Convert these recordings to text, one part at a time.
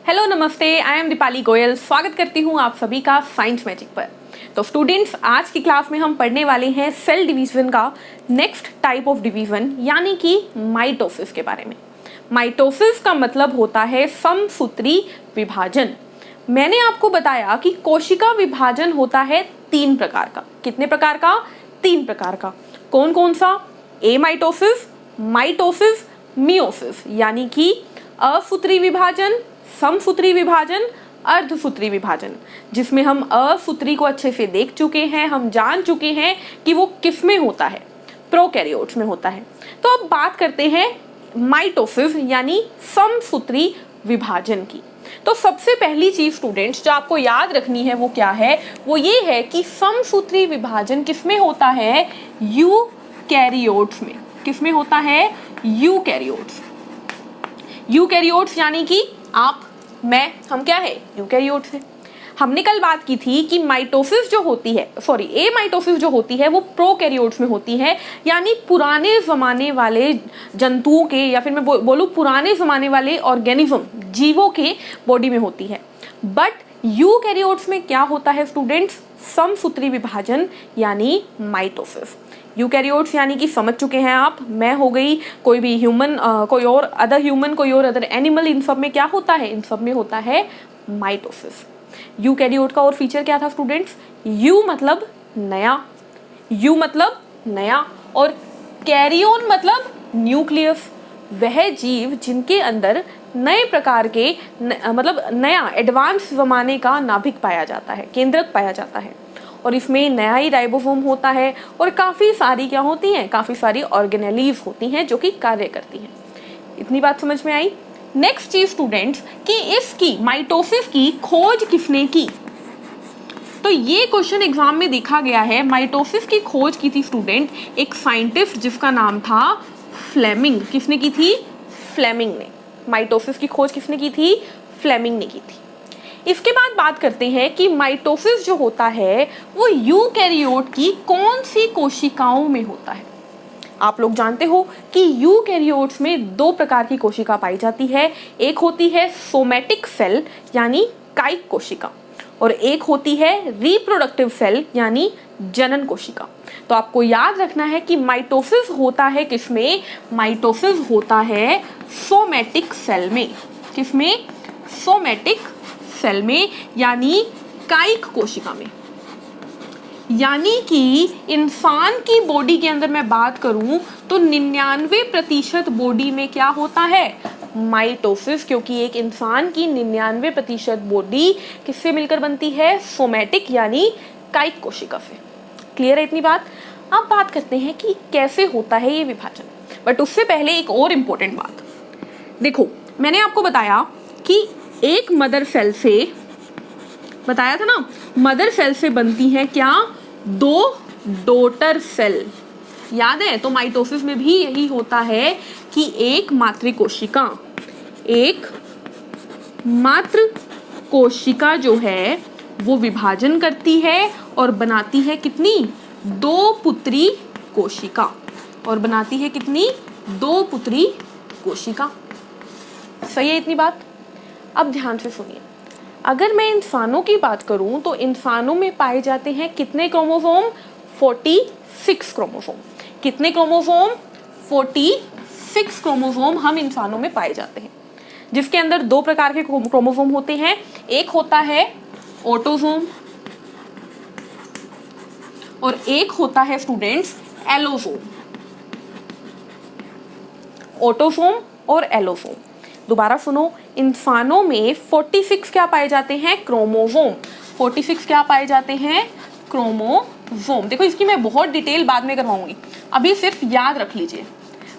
Hello नमस्ते, I am Deepali Goyal. स्वागत करती हूँ आप सभी का साइंस मैजिक पर। तो स्टूडेंट्स, आज की क्लास में हम पढ़ने वाले हैं सेल डिवीजन का नेक्स्ट टाइप ऑफ डिवीजन यानी कि माइटोसिस के बारे में। माइटोसिस का मतलब होता है समसूत्री विभाजन। मैंने आपको बताया कि कोशिका विभाजन होता है 3 प्रकार का। कितने प्रकार का? 3 प्रकार का। कौन कौन सा? एमाइटोसिस, माइटोसिस, मियोसिस, यानी कि असूत्री विभाजन, समसूत्री विभाजन, अर्धसूत्री विभाजन, जिसमें हम असूत्री को अच्छे से देख चुके हैं। हम जान चुके हैं कि वो किस में होता है, प्रोकैरियोट्स में होता है। तो अब बात करते हैं माइटोसिस यानी समसूत्री विभाजन की। तो सबसे पहली चीज स्टूडेंट्स जो आपको याद रखनी है वो क्या है? वो ये है कि समसूत्री विभाजन किसमें होता है? यूकैरियोट्स में। किसमें होता है? यूकैरियोट्स। यूकैरियोट्स यानी कि आप, मैं, हम क्या है? यूकैरियोट्स है। हमने कल बात की थी कि माइटोसिस जो होती है, एमाइटोसिस जो होती है वो प्रोकैरियोट्स में होती है, यानी पुराने जमाने वाले जंतुओं के, या फिर मैं बोलूं पुराने जमाने वाले ऑर्गेनिज्म, जीवों के बॉडी में होती है। बट यूकैरियोट्स में क्या होता है स्टूडेंट्स? समसूत्री विभाजन यानी माइटोसिस। यूकैरियोट्स यानी कि समझ चुके हैं आप, मैं हो गई, कोई भी ह्यूमन, कोई और अदर ह्यूमन, कोई और अदर एनिमल, इन सब में क्या होता है? इन सब में होता है माइटोसिस। यूकैरियोट का और फीचर क्या था स्टूडेंट्स? यू मतलब नया, यू मतलब नया, और कैरियोन मतलब न्यूक्लियस। वह जीव जिनके अंदर नए प्रकार के मतलब नया एडवांस जमाने का नाभिक पाया जाता है, केंद्रक पाया जाता है, और इसमें नया ही राइबोसोम होता है, और काफ़ी सारी क्या होती हैं? काफ़ी सारी ऑर्गेनेलीज होती हैं जो कि कार्य करती हैं। इतनी बात समझ में आई? नेक्स्ट चीज स्टूडेंट्स कि इसकी माइटोसिस की खोज किसने की? तो ये क्वेश्चन एग्जाम में देखा गया है। माइटोसिस की खोज की थी स्टूडेंट एक साइंटिस्ट जिसका नाम था फ्लेमिंग। किसने की थी? फ्लेमिंग ने। माइटोसिस की खोज किसने की थी? फ्लेमिंग ने की थी। इसके बाद बात करते हैं कि माइटोसिस जो होता है वो यूकैरियोट की कौन सी कोशिकाओं में होता है। आप लोग जानते हो कि यूकैरियोट्स में 2 प्रकार की कोशिका पाई जाती है। एक होती है सोमैटिक सेल यानी कायिक कोशिका, और एक होती है रिप्रोडक्टिव सेल यानी जनन कोशिका। तो आपको याद रखना है कि माइटोसिस होता है किसमें? माइटोसिस होता है सोमैटिक सेल में। किसमें? सोमैटिक सेल में, यानी कायिक कोशिका में। यानी कि इंसान की बॉडी के अंदर मैं बात करूं तो 99% बॉडी में क्या होता है? माइटोसिस, क्योंकि एक इंसान की 99% बॉडी किससे मिलकर बनती है? सोमैटिक यानी कायिक कोशिका से। क्लियर है इतनी बात? अब बात करते हैं कि कैसे होता है ये विभाजन। बट उससे पहले एक और इम्पोर्टेंट बात देखो, मैंने आपको बताया कि एक मदर सेल से, बताया था ना, मदर सेल से बनती है क्या? 2 डॉटर सेल। याद है? तो माइटोसिस में भी यही होता है कि एक मातृ कोशिका जो है वो विभाजन करती है और बनाती है कितनी? 2 पुत्री कोशिका। और बनाती है कितनी? 2 पुत्री कोशिका। सही है इतनी बात? अब ध्यान से सुनिए। अगर मैं इंसानों की बात करूं तो इंसानों में पाए जाते हैं कितने क्रोमोसोम? 46 क्रोमोसोम। कितने क्रोमोसोम? 46 क्रोमोसोम हम इंसानों में पाए जाते हैं, जिसके अंदर 2 प्रकार के क्रोमोसोम होते हैं। एक होता है ऑटोसोम और एक होता है स्टूडेंट्स एलोसोम। ऑटोसोम और एलोसोम। दोबारा सुनो, इंसानों में 46 क्या पाए जाते हैं? क्रोमोसोम। 46 क्या पाए जाते हैं? क्रोमोसोम। देखो, इसकी मैं बहुत डिटेल बाद में करवाऊंगी, अभी सिर्फ याद रख लीजिए।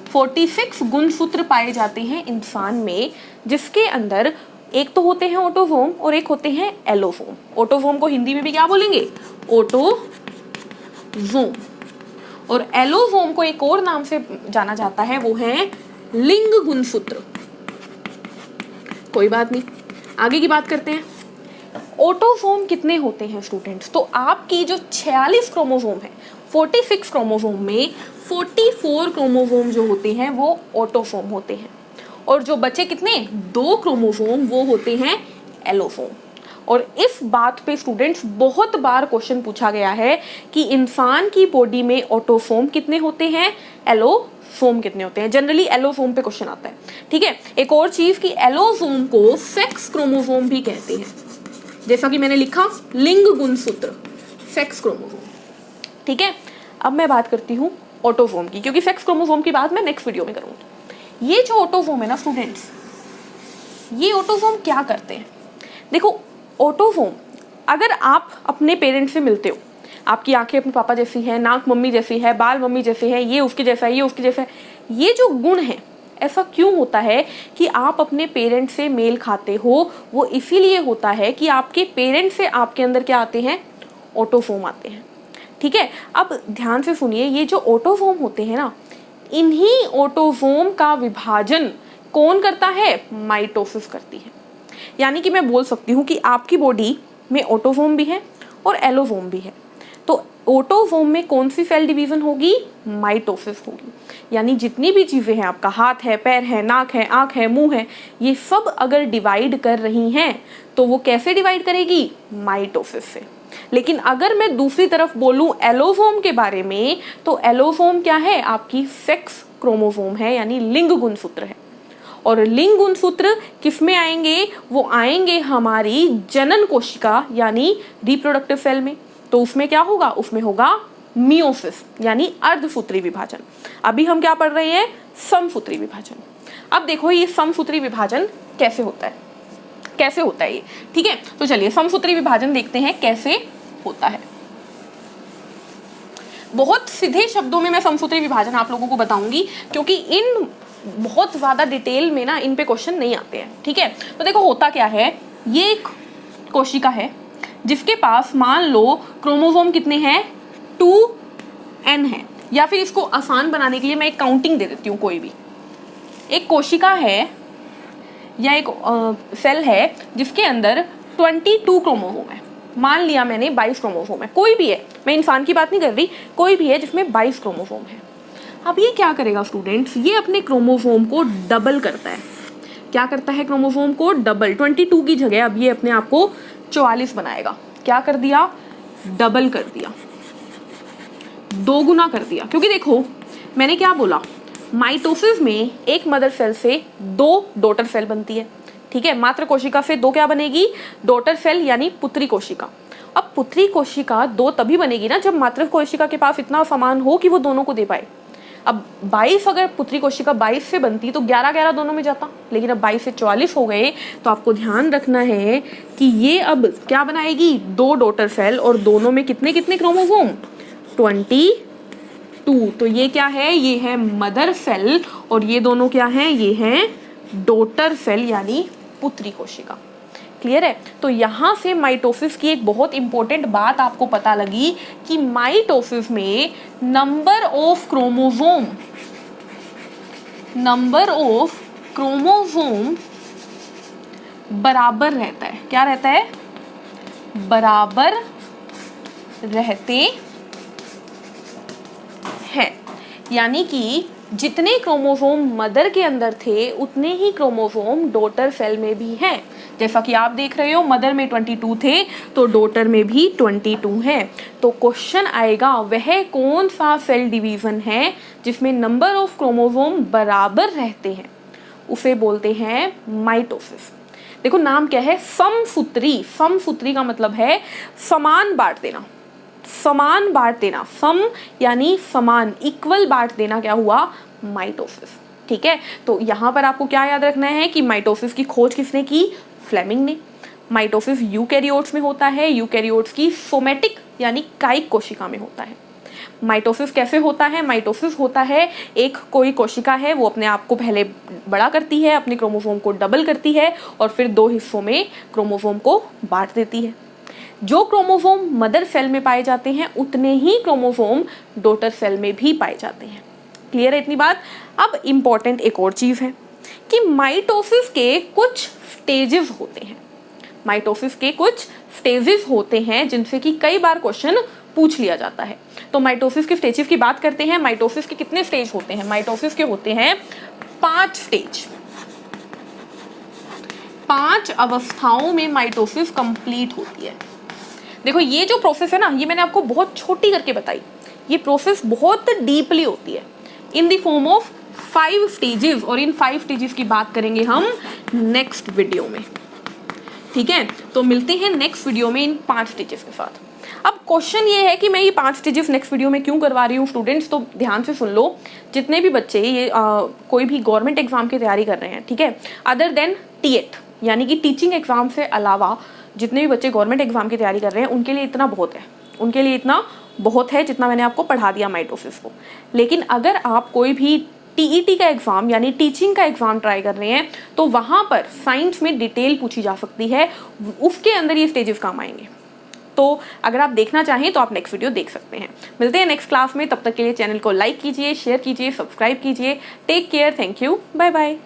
46 गुणसूत्र पाए जाते हैं इंसान में, जिसके अंदर एक तो होते हैं ऑटोसोम और एक होते हैं एलोसोम। ऑटोसोम को हिंदी में भी क्या बोलेंगे? ऑटोसोम। और एलोसोम को एक और नाम से जाना जाता है, वो है लिंग गुणसूत्र। कोई बात नहीं, आगे की बात करते हैं। ऑटोसोम कितने होते हैं स्टूडेंट्स? तो आपकी जो 46 क्रोमोसोम है, 46 क्रोमोसोम में 44 क्रोमोसोम जो होते हैं वो ऑटोसोम होते हैं, और जो बचे कितने 2 क्रोमोसोम वो होते हैं एलोसोम। और इस बात पे स्टूडेंट्स बहुत बार क्वेश्चन पूछा गया है कि इंसान की बॉडी में ऑटोसोम कितने होते हैं, एलोसोम कितने होते हैं। जनरली एलोसोम पे क्वेश्चन आता है। ठीक है, एक और चीज कि एलोसोम को सेक्स क्रोमोसोम भी कहते हैं, जैसा कि मैंने लिखा लिंग गुणसूत्र, सेक्स क्रोमोसोम। ठीक है, अब मैं बात करती हूँ ऑटोसोम की, क्योंकि सेक्स क्रोमोसोम की बात मैं नेक्स्ट वीडियो में करूँगी। ये जो ऑटोसोम है ना स्टूडेंट्स, ये ऑटोसोम क्या करते हैं? देखो, ऑटोसोम, अगर आप अपने पेरेंट्स से मिलते हो, आपकी आंखें अपने पापा जैसी है, नाक मम्मी जैसी है, बाल मम्मी जैसे है, ये उसके जैसा है, ये उसके जैसा है, ये जो गुण है, ऐसा क्यों होता है कि आप अपने पेरेंट्स से मेल खाते हो? वो इसीलिए होता है कि आपके पेरेंट्स से आपके अंदर क्या आते हैं, ऑटोसोम आते हैं। ठीक है, अब ध्यान से सुनिए, ये जो ऑटोसोम होते हैं ना, इन्हीं ऑटोसोम का विभाजन कौन करता है, माइटोसिस करती है। यानी कि मैं बोल सकती हूँ कि आपकी बॉडी में ऑटोसोम भी है और एलोसोम भी है। तो ऑटोसोम में कौन सी सेल डिवीजन होगी, माइटोसिस होगी। यानी जितनी भी चीजें हैं, आपका हाथ है, पैर है, नाक है, आंख है, मुंह है, ये सब अगर डिवाइड कर रही हैं तो वो कैसे डिवाइड करेगी, माइटोसिस से। लेकिन अगर मैं दूसरी तरफ बोलूं एलोसोम के बारे में, तो एलोसोम क्या है, आपकी सेक्स क्रोमोसोम है, यानी लिंग गुणसूत्र है। और लिंग गुणसूत्र किस में आएंगे, वो आएंगे हमारी जनन कोशिका यानी रिप्रोडक्टिव सेल में। तो उसमें क्या होगा, उसमें होगा मियोसिस यानी अर्धसूत्री विभाजन। अभी हम क्या पढ़ रहे हैं, समसूत्री विभाजन। अब देखो ये समसूत्री विभाजन कैसे होता है, कैसे होता है ये। ठीक है, तो चलिए समसूत्री विभाजन देखते हैं कैसे होता है। बहुत सीधे शब्दों में मैं समसूत्री विभाजन आप लोगों को बताऊंगी, क्योंकि इन बहुत ज्यादा डिटेल में ना इन पे क्वेश्चन नहीं आते हैं। ठीक है, तो देखो होता क्या है, ये एक कोशिका है जिसके पास मान लो क्रोमोसोम कितने हैं, 2n है, या फिर इसको आसान बनाने के लिए मैं एक काउंटिंग दे देती हूँ। कोई भी एक कोशिका है या एक सेल है जिसके अंदर 22 क्रोमोसोम है। मान लिया मैंने 22 क्रोमोसोम है, कोई भी है, मैं इंसान की बात नहीं कर रही, कोई भी है जिसमें 22 क्रोमोसोम है। अब ये क्या करेगा स्टूडेंट्स, ये अपने क्रोमोसोम को डबल करता है। क्या करता है, क्रोमोसोम को डबल, 22 की जगह अब ये अपने आप को 44 बनाएगा। क्या कर दिया, डबल कर दिया, दो गुना कर दिया। क्योंकि देखो मैंने क्या बोला, माइटोसिस में एक मदर सेल से 2 डॉटर सेल बनती है। ठीक है, मात्र कोशिका से 2 क्या बनेगी, डॉटर सेल यानी पुत्री कोशिका। अब पुत्री कोशिका 2 तभी बनेगी ना जब मात्र कोशिका के पास इतना सामान हो कि वो दोनों को दे पाए। अब 22 अगर पुत्री कोशिका 22 से बनती तो 11-11 दोनों में जाता, लेकिन अब 22 से 44 हो गए। तो आपको ध्यान रखना है कि ये अब क्या बनाएगी, 2 डॉटर सेल, और दोनों में कितने कितने क्रोमोसोम, 22। तो ये क्या है, ये है मदर सेल, और ये दोनों क्या हैं, ये हैं डॉटर सेल यानी पुत्री कोशिका। क्लियर है। तो यहाँ से माइटोसिस की एक बहुत इंपॉर्टेंट बात आपको पता लगी कि माइटोसिस में नंबर ऑफ क्रोमोसोम बराबर रहता है। क्या रहता है, बराबर रहते हैं। यानी कि जितने क्रोमोसोम मदर के अंदर थे उतने ही क्रोमोसोम डॉटर सेल में भी हैं। जैसा कि आप देख रहे हो मदर में 22 थे तो डॉटर में भी 22 है। तो क्वेश्चन आएगा वह कौन सा सेल डिवीजन है जिसमें नंबर ऑफ क्रोमोसोम बराबर रहते हैं, उसे बोलते हैं माइटोसिस। देखो नाम क्या है, समसूत्री। समसूत्री का मतलब है समान बांट देना, समान बांट देना। सम यानी समान, इक्वल बांट देना क्या हुआ, माइटोसिस। ठीक है, तो यहाँ पर आपको क्या याद रखना है कि माइटोसिस की खोज किसने की, फ्लेमिंग ने। माइटोसिस यूकैरियोट्स में होता है, यूकैरियोट्स की सोमेटिक यानी कायिक कोशिका में होता है। माइटोसिस कैसे होता है, माइटोसिस होता है एक कोई कोशिका है वो अपने आप को पहले बड़ा करती है, अपने क्रोमोसोम को डबल करती है और फिर 2 हिस्सों में क्रोमोसोम को बांट देती है। जो क्रोमोसोम मदर सेल में पाए जाते हैं उतने ही क्रोमोसोम डॉटर सेल में भी पाए जाते हैं। क्लियर है इतनी बात। अब इम्पॉर्टेंट एक और चीज है कि माइटोसिस के कुछ स्टेजेस होते हैं। माइटोसिस के कुछ स्टेजेस होते हैं जिनसे कि कई बार क्वेश्चन पूछ लिया जाता है। तो माइटोसिस के स्टेजेस की बात करते हैं। माइटोसिस के कितने स्टेज होते हैं, माइटोसिस के होते हैं 5 स्टेज। 5 अवस्थाओं में माइटोसिस कंप्लीट होती है। देखो ये जो प्रोसेस है ना, ये मैंने आपको बहुत छोटी करके बताई, ये प्रोसेस बहुत डीपली होती है in the form of 5 stages, और इन 5 स्टेजेस की बात करेंगे हम नेक्स्ट वीडियो में, ठीक है। तो मिलते हैं नेक्स्ट वीडियो में इन 5 स्टेजेस के साथ। अब क्वेश्चन ये है कि मैं ये 5 स्टेजेस नेक्स्ट वीडियो में क्यों करवा रही हूँ स्टूडेंट्स, तो ध्यान से सुन लो। जितने भी बच्चे ये कोई भी गवर्नमेंट एग्जाम की तैयारी कर रहे हैं, ठीक है, अदर देन टीएट यानी कि टीचिंग एग्जाम से अलावा जितने भी बच्चे गवर्नमेंट एग्जाम की तैयारी कर रहे हैं, उनके लिए इतना बहुत है, उनके लिए इतना बहुत है जितना मैंने आपको पढ़ा दिया माइटोसिस को। लेकिन अगर आप कोई भी टीईटी का एग्जाम यानी टीचिंग का एग्जाम ट्राई कर रहे हैं, तो वहाँ पर साइंस में डिटेल पूछी जा सकती है, उसके अंदर ये स्टेजेस काम आएंगे। तो अगर आप देखना चाहें तो आप नेक्स्ट वीडियो देख सकते हैं। मिलते हैं नेक्स्ट क्लास में, तब तक के लिए चैनल को लाइक कीजिए, शेयर कीजिए, सब्सक्राइब कीजिए। Take care, thank you, bye bye.